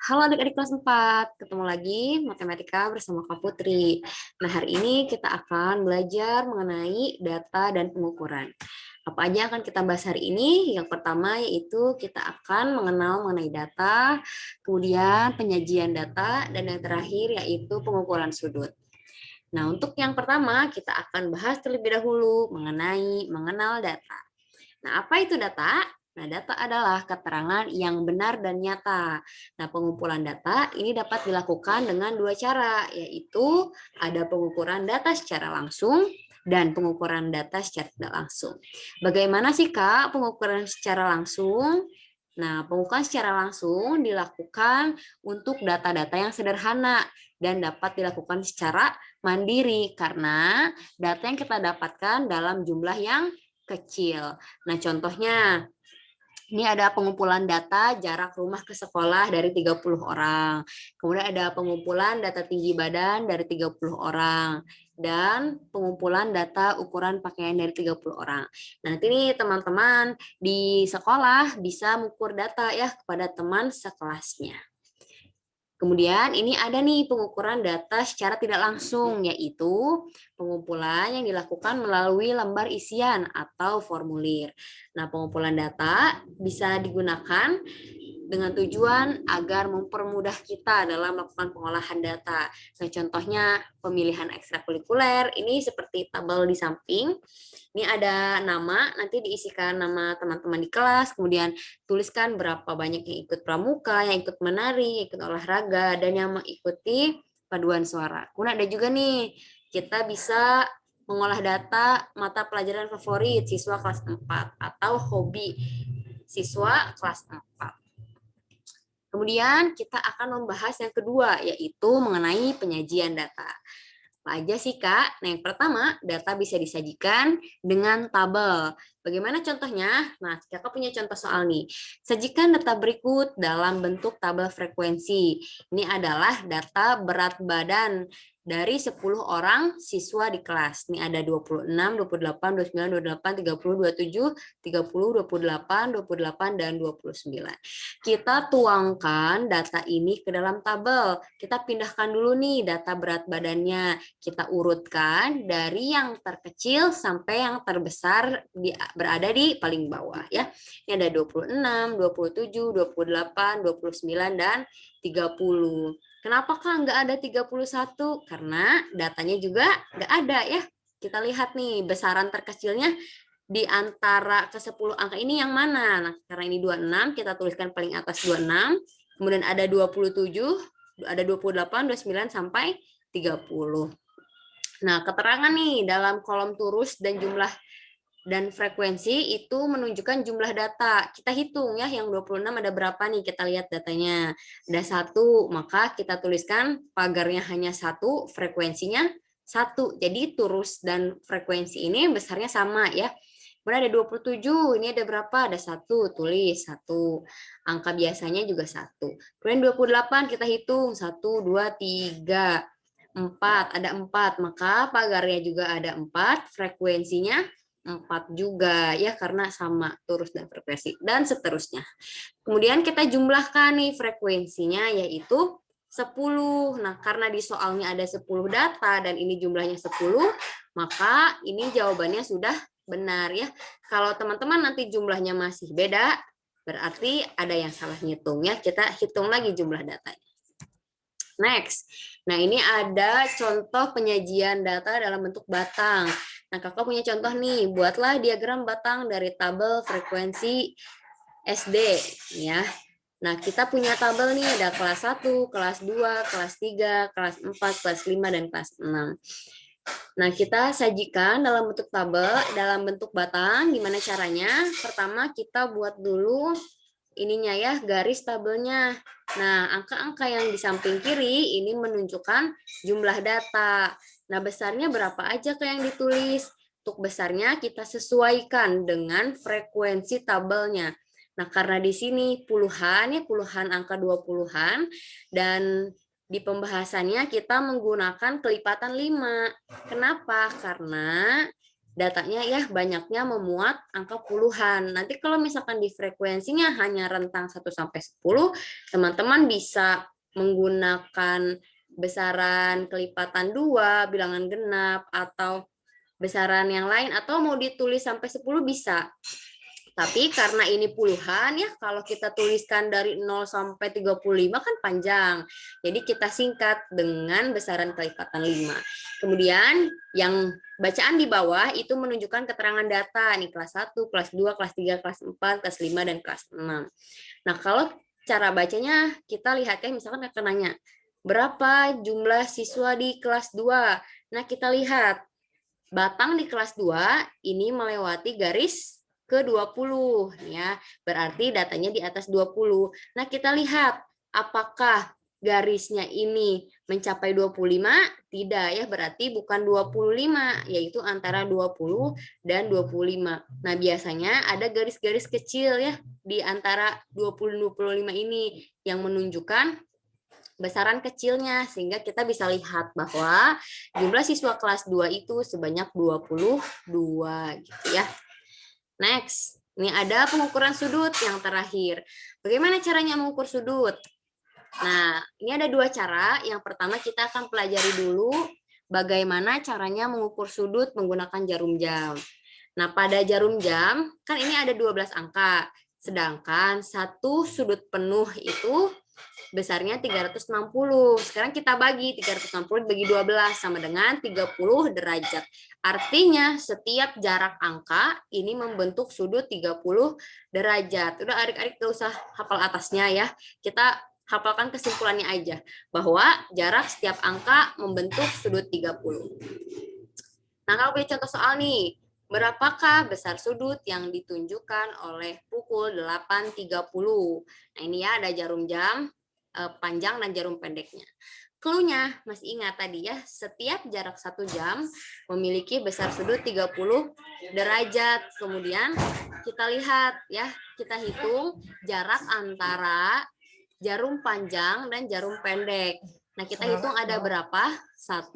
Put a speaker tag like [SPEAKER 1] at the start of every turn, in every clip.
[SPEAKER 1] Halo adik-adik kelas 4, ketemu lagi matematika bersama Kak Putri. Nah, hari ini kita akan belajar mengenai data dan pengukuran. Apa aja yang akan kita bahas hari ini? Yang pertama yaitu kita akan mengenal mengenai data, kemudian penyajian data, dan yang terakhir yaitu pengukuran sudut. Nah, untuk yang pertama kita akan bahas terlebih dahulu mengenai mengenal data. Nah, apa itu data? Nah, data adalah keterangan yang benar dan nyata. Nah, pengumpulan data ini dapat dilakukan dengan dua cara, yaitu ada pengukuran data secara langsung dan pengukuran data secara tidak langsung. Bagaimana sih, Kak, pengukuran secara langsung? Nah, pengukuran secara langsung dilakukan untuk data-data yang sederhana dan dapat dilakukan secara mandiri karena data yang kita dapatkan dalam jumlah yang kecil. Nah, contohnya ini ada pengumpulan data jarak rumah ke sekolah dari 30 orang. Kemudian ada pengumpulan data tinggi badan dari 30 orang. Dan pengumpulan data ukuran pakaian dari 30 orang. Nah, nanti nih teman-teman di sekolah bisa mengukur data ya kepada teman sekelasnya. Kemudian ini ada nih pengukuran data secara tidak langsung, yaitu pengumpulan yang dilakukan melalui lembar isian atau formulir. Nah, pengumpulan data bisa digunakan dengan tujuan agar mempermudah kita dalam melakukan pengolahan data. Nah, contohnya pemilihan ekstrakurikuler, ini seperti tabel di samping. Ini ada nama, nanti diisikan nama teman-teman di kelas, kemudian tuliskan berapa banyak yang ikut pramuka, yang ikut menari, yang ikut olahraga, dan yang mengikuti paduan suara. Kemudian ada juga nih, kita bisa mengolah data mata pelajaran favorit siswa kelas 4 atau hobi siswa kelas 4. Kemudian kita akan membahas yang kedua, yaitu mengenai penyajian data. Apa aja sih, Kak? Nah, yang pertama, data bisa disajikan dengan tabel. Bagaimana contohnya? Nah, Kakak punya contoh soal nih. Sajikan data berikut dalam bentuk tabel frekuensi. Ini adalah data berat badan dari 10 orang siswa di kelas. Ini ada 26, 28, 29, 28, 30, 27, 30, 28, 28, dan 29. Kita tuangkan data ini ke dalam tabel. Kita pindahkan dulu nih data berat badannya. Kita urutkan dari yang terkecil sampai yang terbesar berada di paling bawah ya. Ini ada 26, 27, 28, 29 dan 30. Kenapa Kak nggak ada 31? Karena datanya juga nggak ada ya. Kita lihat nih besaran terkecilnya di antara ke 10 angka ini yang mana? Nah, karena ini 26, kita tuliskan paling atas 26, kemudian ada 27, ada 28, 29 sampai 30. Nah, keterangan nih dalam kolom turus dan jumlah dan frekuensi itu menunjukkan jumlah data. Kita hitung ya, yang 26 ada berapa nih, kita lihat datanya. Ada 1, maka kita tuliskan pagarnya hanya 1, frekuensinya 1. Jadi turus dan frekuensi ini besarnya sama ya. Kemudian ada 27, ini ada berapa? Ada 1, tulis 1. Angka biasanya juga 1. Kemudian 28 kita hitung, 1, 2, 3, 4, ada 4, maka pagarnya juga ada 4, frekuensinya 4 juga ya karena sama turus dan frekuensi dan seterusnya. Kemudian kita jumlahkan nih frekuensinya yaitu 10. Nah, karena di soalnya ada 10 data dan ini jumlahnya 10, maka ini jawabannya sudah benar ya. Kalau teman-teman nanti jumlahnya masih beda, berarti ada yang salah ngitung ya. Kita hitung lagi jumlah datanya. Next. Nah, ini ada contoh penyajian data dalam bentuk batang. Nah, Kakak punya contoh nih, buatlah diagram batang dari tabel frekuensi SD ya. Nah, kita punya tabel nih ada kelas 1, kelas 2, kelas 3, kelas 4, kelas 5 dan kelas 6. Nah, kita sajikan dalam bentuk tabel, dalam bentuk batang. Gimana caranya? Pertama, kita buat dulu ininya ya, garis tabelnya. Nah, angka-angka yang di samping kiri ini menunjukkan jumlah data. Nah, besarnya berapa aja kayak yang ditulis. Untuk besarnya kita sesuaikan dengan frekuensi tabelnya. Nah, karena di sini puluhan ya, puluhan angka 20-an dan di pembahasannya kita menggunakan kelipatan 5. Kenapa? Karena datanya ya banyaknya memuat angka puluhan. Nanti kalau misalkan di frekuensinya hanya rentang 1 sampai 10, teman-teman bisa menggunakan besaran kelipatan 2, bilangan genap, atau besaran yang lain, atau mau ditulis sampai 10 bisa. Tapi karena ini puluhan ya, kalau kita tuliskan dari 0 sampai 35 kan panjang. Jadi kita singkat dengan besaran kelipatan 5. Kemudian yang bacaan di bawah itu menunjukkan keterangan data nih, kelas 1, kelas 2, kelas 3, kelas 4, kelas 5, dan kelas 6. Nah, kalau cara bacanya kita lihat ya, misalkan akan nanya, berapa jumlah siswa di kelas 2? Nah, kita lihat batang di kelas 2 ini melewati garis ke 20 ya. Berarti datanya di atas 20. Nah, kita lihat apakah garisnya ini mencapai 25? Tidak ya, berarti bukan 25, yaitu antara 20 dan 25. Nah, biasanya ada garis-garis kecil ya di antara 20 dan 25 ini yang menunjukkan besaran kecilnya, sehingga kita bisa lihat bahwa jumlah siswa kelas 2 itu sebanyak 22 gitu ya. Next, ini ada pengukuran sudut yang terakhir. Bagaimana caranya mengukur sudut? Nah, ini ada dua cara. Yang pertama kita akan pelajari dulu bagaimana caranya mengukur sudut menggunakan jarum jam. Nah, pada jarum jam kan ini ada 12 angka. Sedangkan satu sudut penuh itu besarnya 360. Sekarang kita bagi 360 bagi 12 sama dengan 30 derajat. Artinya setiap jarak angka ini membentuk sudut 30 derajat. Udah adik-adik gak usah hafal atasnya ya. Kita hafalkan kesimpulannya aja. Bahwa jarak setiap angka membentuk sudut 30. Nah, kalau punya contoh soal nih. Berapakah besar sudut yang ditunjukkan oleh pukul 8.30? Nah, ini ya ada jarum jam panjang dan jarum pendeknya. Clue-nya masih ingat tadi ya, setiap jarak 1 jam memiliki besar sudut 30 derajat. Kemudian kita lihat ya, kita hitung jarak antara jarum panjang dan jarum pendek. Nah, kita hitung ada berapa? 1,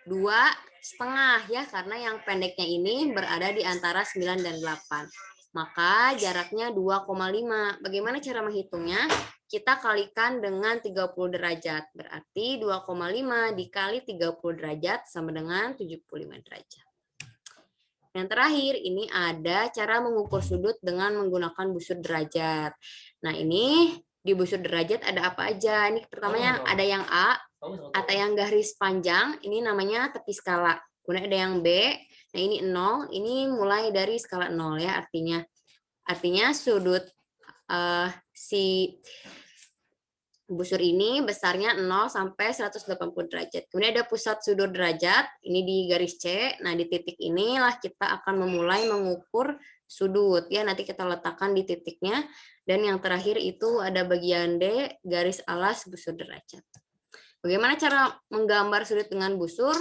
[SPEAKER 1] 2,5 ya, karena yang pendeknya ini berada di antara 9 dan 8. Maka jaraknya 2,5. Bagaimana cara menghitungnya? Kita kalikan dengan 30 derajat. Berarti 2,5 dikali 30 derajat sama dengan 75 derajat. Yang terakhir, ini ada cara mengukur sudut dengan menggunakan busur derajat. Nah, ini di busur derajat ada apa aja? Ini pertamanya ada yang A, atau yang garis panjang, ini namanya tepi skala. Kemudian ada yang B, nah ini 0, ini mulai dari skala 0 ya, artinya sudut si busur ini besarnya 0 sampai 180 derajat. Kemudian ada pusat sudut derajat, ini di garis C. Nah, di titik inilah kita akan memulai mengukur sudut. Ya, nanti kita letakkan di titiknya. Dan yang terakhir itu ada bagian D, garis alas busur derajat. Bagaimana cara menggambar sudut dengan busur?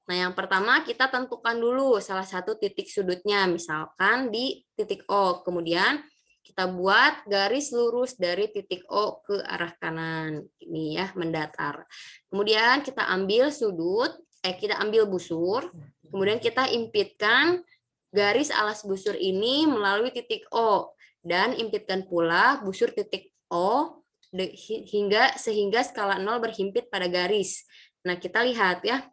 [SPEAKER 1] Nah, yang pertama kita tentukan dulu salah satu titik sudutnya, misalkan di titik O. Kemudian kita buat garis lurus dari titik O ke arah kanan. Ini ya, mendatar. Kemudian kita ambil kita ambil busur, kemudian kita impitkan garis alas busur ini melalui titik O, dan impitkan pula busur titik O sehingga skala 0 berhimpit pada garis. Nah, kita lihat ya.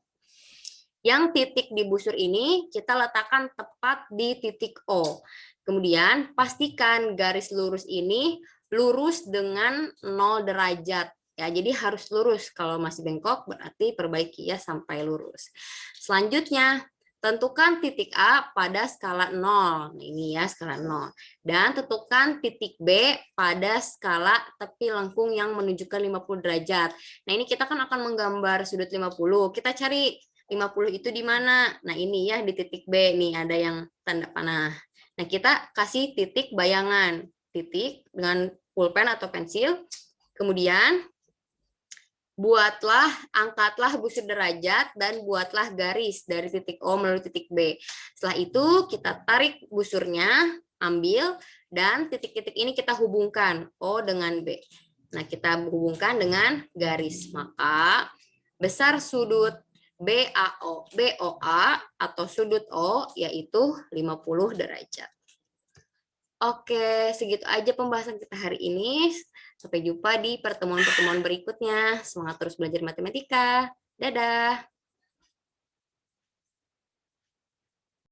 [SPEAKER 1] Yang titik di busur ini kita letakkan tepat di titik O. Kemudian pastikan garis lurus ini lurus dengan 0 derajat. Ya, jadi harus lurus. Kalau masih bengkok berarti perbaiki ya sampai lurus. Selanjutnya, tentukan titik A pada skala 0. Nah, ini ya skala 0. Dan tentukan titik B pada skala tepi lengkung yang menunjukkan 50 derajat. Nah, ini kita kan akan menggambar sudut 50. Kita cari 50 itu di mana? Nah, ini ya di titik B. Nih ada yang tanda panah. Nah, kita kasih titik bayangan. Titik dengan pulpen atau pensil. Kemudian angkatlah busur derajat dan buatlah garis dari titik O melalui titik B. Setelah itu kita tarik busurnya, ambil, dan titik-titik ini kita hubungkan O dengan B. Nah, kita hubungkan dengan garis. Maka besar sudut BOA atau sudut O yaitu 50 derajat. Oke, segitu aja pembahasan kita hari ini. Sampai jumpa di pertemuan-pertemuan berikutnya. Semangat terus belajar matematika. Dadah.